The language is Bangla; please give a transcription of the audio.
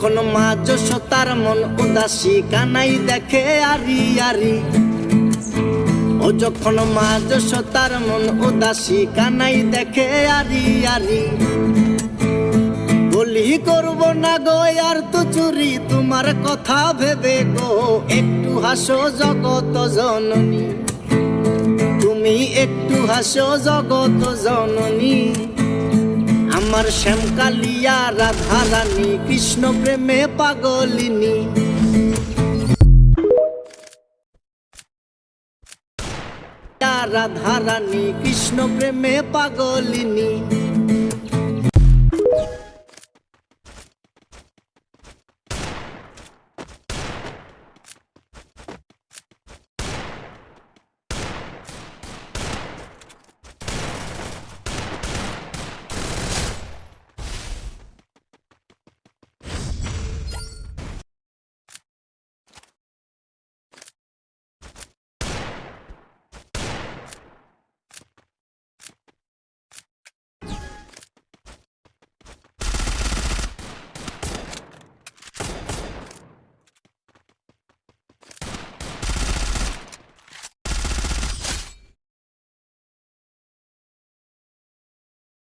যখন মা যশোদার মন উদাসী কানাই দেখে আরি আরি। ও যখন মা যশোদার মন উদাসী কানাই দেখে আরি আরি। বলি করব না গো আর তো চুরি তোমার কথা ভেবে গো, একটু হাসো জগত জননী, তুমি একটু হাসো জগত জননী। আমার শ্যামকালিয়া রাধা রানী কৃষ্ণ প্রেমে পাগলিনী। রাধা রানী কৃষ্ণ প্রেমে পাগলিনী।